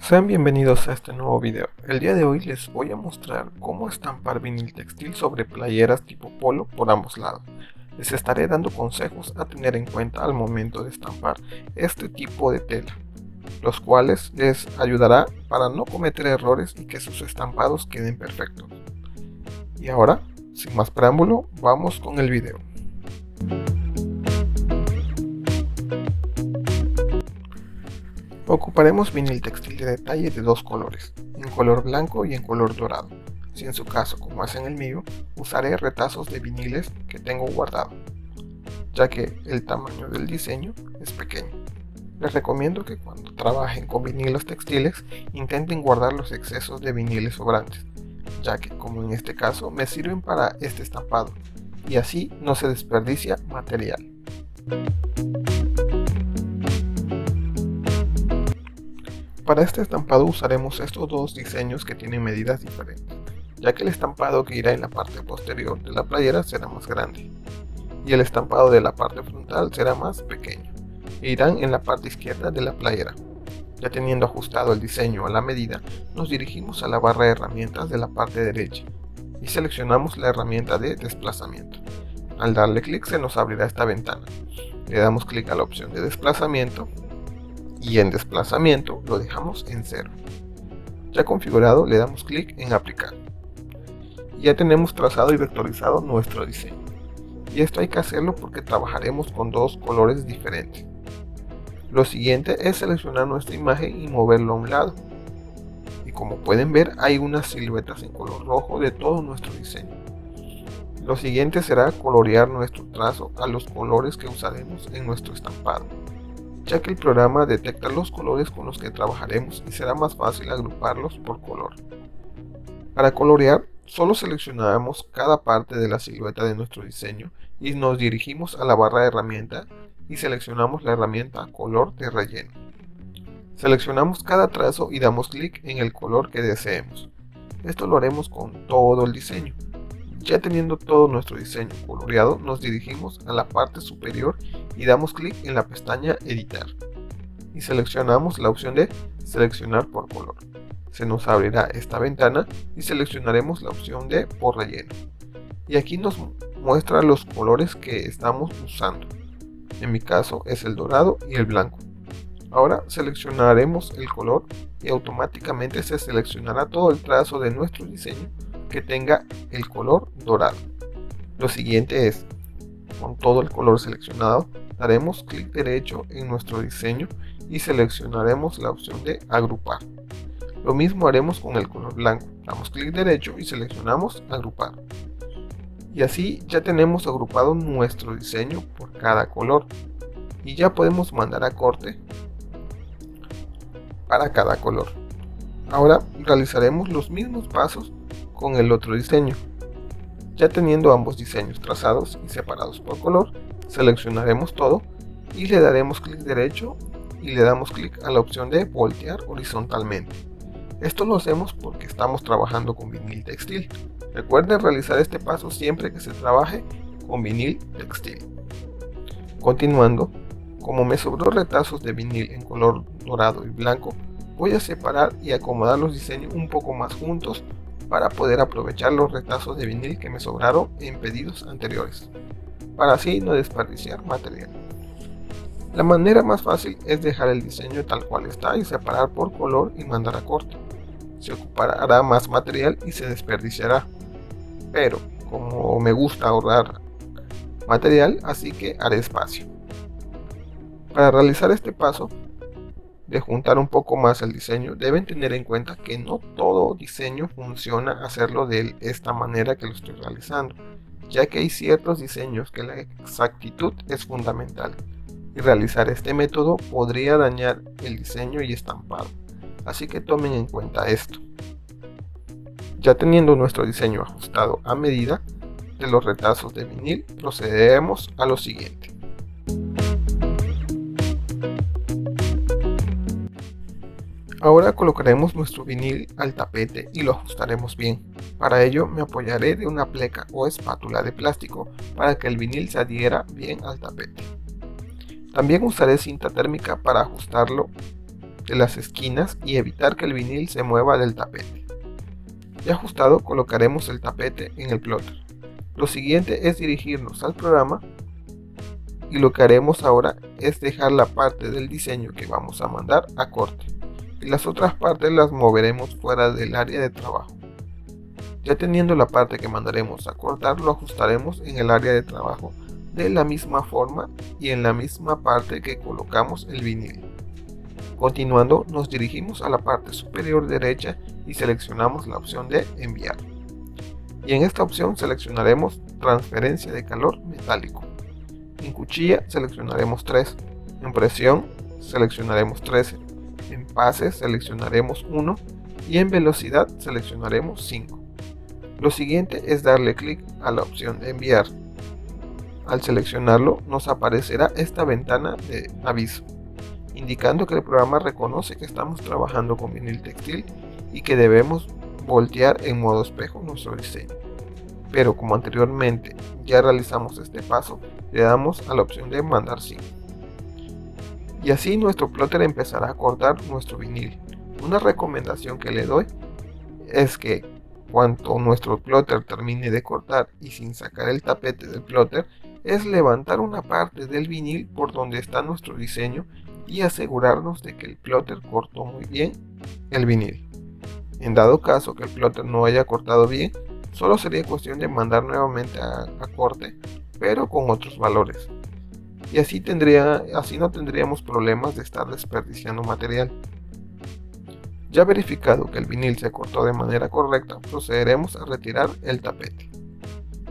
Sean bienvenidos a este nuevo video. El día de hoy les voy a mostrar cómo estampar vinil textil sobre playeras tipo polo por ambos lados. Les estaré dando consejos a tener en cuenta al momento de estampar este tipo de tela, los cuales les ayudará para no cometer errores y que sus estampados queden perfectos. Y ahora, sin más preámbulo, vamos con el video. Ocuparemos vinil textil de detalle de dos colores, en color blanco y en color dorado. Si en su caso, como es en el mío, usaré retazos de viniles que tengo guardado, ya que el tamaño del diseño es pequeño. Les recomiendo que cuando trabajen con vinilos textiles intenten guardar los excesos de viniles sobrantes, ya que como en este caso me sirven para este estampado y así no se desperdicia material. Para este estampado usaremos estos dos diseños que tienen medidas diferentes, ya que el estampado que irá en la parte posterior de la playera será más grande y el estampado de la parte frontal será más pequeño e irán en la parte izquierda de la playera. Ya teniendo ajustado el diseño a la medida, nos dirigimos a la barra de herramientas de la parte derecha y seleccionamos la herramienta de desplazamiento. Al darle clic se nos abrirá esta ventana. Le damos clic a la opción de desplazamiento y en desplazamiento lo dejamos en 0. Ya configurado le damos clic en aplicar. Ya tenemos trazado y vectorizado nuestro diseño. Y esto hay que hacerlo porque trabajaremos con dos colores diferentes. Lo siguiente es seleccionar nuestra imagen y moverlo a un lado. Y como pueden ver hay unas siluetas en color rojo de todo nuestro diseño. Lo siguiente será colorear nuestro trazo a los colores que usaremos en nuestro estampado, ya que el programa detecta los colores con los que trabajaremos y será más fácil agruparlos por color. Para colorear, solo seleccionamos cada parte de la silueta de nuestro diseño y nos dirigimos a la barra de herramienta y seleccionamos la herramienta color de relleno. Seleccionamos cada trazo y damos clic en el color que deseemos. Esto lo haremos con todo el diseño. Ya teniendo todo nuestro diseño coloreado, nos dirigimos a la parte superior y damos clic en la pestaña Editar. Y seleccionamos la opción de Seleccionar por color. Se nos abrirá esta ventana y seleccionaremos la opción de Por relleno. Y aquí nos muestra los colores que estamos usando. En mi caso es el dorado y el blanco. Ahora seleccionaremos el color y automáticamente se seleccionará todo el trazo de nuestro diseño que tenga el color dorado. Lo siguiente es, con todo el color seleccionado, daremos clic derecho en nuestro diseño y seleccionaremos la opción de agrupar. Lo mismo haremos con el color blanco, damos clic derecho y seleccionamos agrupar. Y así ya tenemos agrupado nuestro diseño por cada color y ya podemos mandar a corte para cada color. Ahora realizaremos los mismos pasos con el otro diseño. Ya teniendo ambos diseños trazados y separados por color, seleccionaremos todo y le daremos clic derecho y le damos clic a la opción de voltear horizontalmente. Esto lo hacemos porque estamos trabajando con vinil textil. Recuerden realizar este paso siempre que se trabaje con vinil textil. Continuando, como me sobró retazos de vinil en color dorado y blanco, voy a separar y acomodar los diseños un poco más juntos para poder aprovechar los retazos de vinil que me sobraron en pedidos anteriores, para así no desperdiciar material. La manera más fácil es dejar el diseño tal cual está y separar por color y mandar a corte. Se ocupará más material y se desperdiciará, pero como me gusta ahorrar material, así que haré espacio. Para realizar este paso de juntar un poco más el diseño, deben tener en cuenta que no todo diseño funciona hacerlo de esta manera que lo estoy realizando, ya que hay ciertos diseños que la exactitud es fundamental y realizar este método podría dañar el diseño y estampado, así que tomen en cuenta esto. Ya teniendo nuestro diseño ajustado a medida de los retazos de vinil, procederemos a lo siguiente. Ahora colocaremos nuestro vinil al tapete y lo ajustaremos bien. Para ello me apoyaré de una pleca o espátula de plástico para que el vinil se adhiera bien al tapete. También usaré cinta térmica para ajustarlo de las esquinas y evitar que el vinil se mueva del tapete. Ya ajustado, colocaremos el tapete en el plotter. Lo siguiente es dirigirnos al programa y lo que haremos ahora es dejar la parte del diseño que vamos a mandar a corte y las otras partes las moveremos fuera del área de trabajo. Ya teniendo la parte que mandaremos a cortar, lo ajustaremos en el área de trabajo de la misma forma y en la misma parte que colocamos el vinil. Continuando, nos dirigimos a la parte superior derecha y seleccionamos la opción de enviar. Y en esta opción seleccionaremos transferencia de calor metálico. En cuchilla seleccionaremos 3, en presión seleccionaremos 13, en pases seleccionaremos 1 y en velocidad seleccionaremos 5. Lo siguiente es darle clic a la opción de enviar. Al seleccionarlo nos aparecerá esta ventana de aviso, indicando que el programa reconoce que estamos trabajando con vinil textil y que debemos voltear en modo espejo nuestro diseño. Pero como anteriormente ya realizamos este paso, le damos a la opción de mandar sí. Y así nuestro plotter empezará a cortar nuestro vinil. Una recomendación que le doy es que cuando nuestro plotter termine de cortar y sin sacar el tapete del plotter, es levantar una parte del vinil por donde está nuestro diseño y asegurarnos de que el plotter cortó muy bien el vinil. En dado caso que el plotter no haya cortado bien, solo sería cuestión de mandar nuevamente a corte, pero con otros valores. Y así no tendríamos problemas de estar desperdiciando material. Ya verificado que el vinil se cortó de manera correcta, procederemos a retirar el tapete.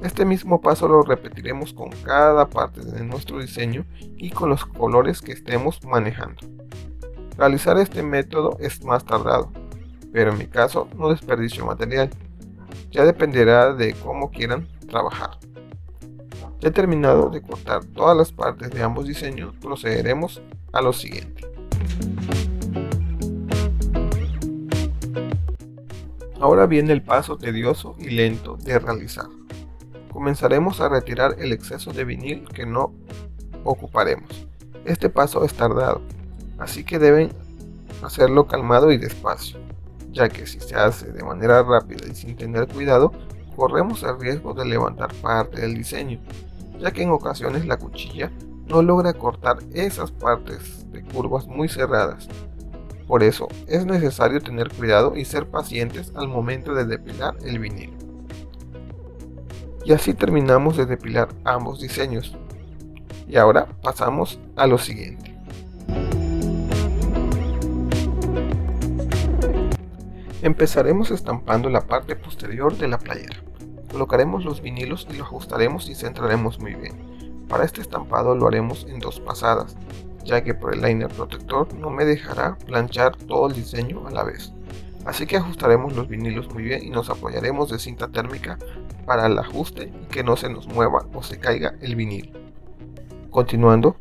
Este mismo paso lo repetiremos con cada parte de nuestro diseño y con los colores que estemos manejando. Realizar este método es más tardado, pero en mi caso no desperdicio material. Ya dependerá de cómo quieran trabajar. Ya terminado de cortar todas las partes de ambos diseños, procederemos a lo siguiente. Ahora viene el paso tedioso y lento de realizar. Comenzaremos a retirar el exceso de vinil que no ocuparemos. Este paso es tardado, así que deben hacerlo calmado y despacio, ya que si se hace de manera rápida y sin tener cuidado, corremos el riesgo de levantar parte del diseño, ya que en ocasiones la cuchilla no logra cortar esas partes de curvas muy cerradas. Por eso es necesario tener cuidado y ser pacientes al momento de depilar el vinil. Y así terminamos de depilar ambos diseños. Y ahora pasamos a lo siguiente. Empezaremos estampando la parte posterior de la playera. Colocaremos los vinilos y lo ajustaremos y centraremos muy bien. Para este estampado lo haremos en 2 pasadas, ya que por el liner protector no me dejará planchar todo el diseño a la vez. Así que ajustaremos los vinilos muy bien y nos apoyaremos de cinta térmica para el ajuste y que no se nos mueva o se caiga el vinil. Continuando,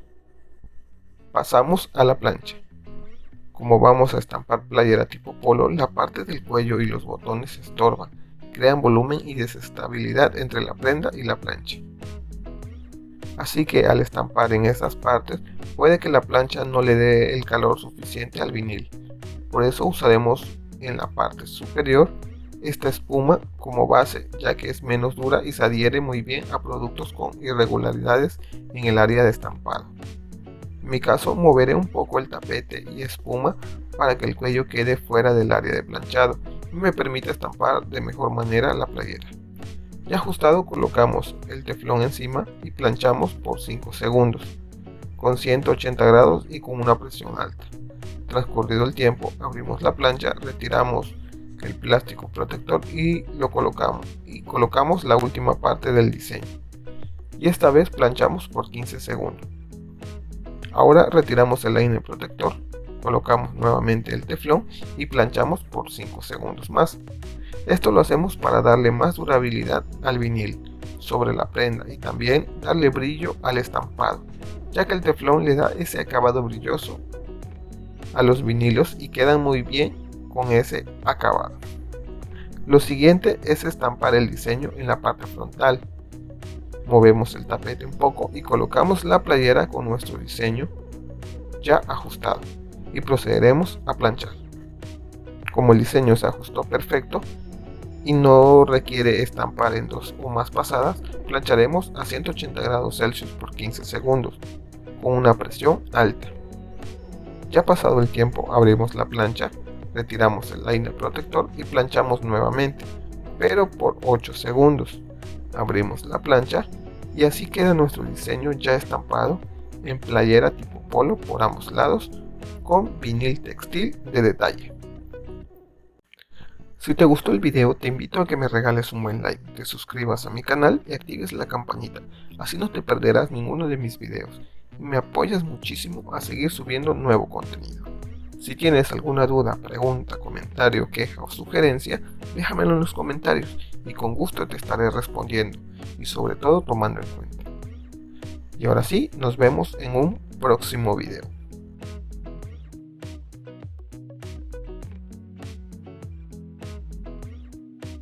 pasamos a la plancha. Como vamos a estampar playera tipo polo, la parte del cuello y los botones estorban, crean volumen y desestabilidad entre la prenda y la plancha. Así que al estampar en esas partes, puede que la plancha no le dé el calor suficiente al vinil. Por eso usaremos en la parte superior esta espuma como base, ya que es menos dura y se adhiere muy bien a productos con irregularidades en el área de estampado. En mi caso moveré un poco el tapete y espuma para que el cuello quede fuera del área de planchado y me permita estampar de mejor manera la playera. Ya ajustado, colocamos el teflón encima y planchamos por 5 segundos con 180 grados y con una presión alta. Transcurrido el tiempo, abrimos la plancha, retiramos el plástico protector y lo colocamos la última parte del diseño, y esta vez planchamos por 15 segundos. Ahora retiramos el liner protector, colocamos nuevamente el teflón y planchamos por 5 segundos más. Esto lo hacemos para darle más durabilidad al vinil sobre la prenda y también darle brillo al estampado, ya que el teflón le da ese acabado brilloso a los vinilos y quedan muy bien con ese acabado. Lo siguiente es estampar el diseño en la parte frontal. Movemos el tapete un poco y colocamos la playera con nuestro diseño ya ajustado. y procederemos a planchar. Como el diseño se ajustó perfecto y no requiere estampar en 2 o más pasadas, plancharemos a 180 grados Celsius por 15 segundos con una presión alta. Ya pasado el tiempo, abrimos la plancha, retiramos el liner protector y planchamos nuevamente, pero por 8 segundos. Abrimos la plancha y así queda nuestro diseño ya estampado en playera tipo polo por ambos lados con vinil textil de detalle. Si te gustó el video, te invito a que me regales un buen like, te suscribas a mi canal y actives la campanita, así no te perderás ninguno de mis videos y me apoyas muchísimo a seguir subiendo nuevo contenido. Si tienes alguna duda, pregunta, comentario, queja o sugerencia, déjamelo en los comentarios y con gusto te estaré respondiendo y sobre todo tomando en cuenta. Y ahora sí, nos vemos en un próximo video.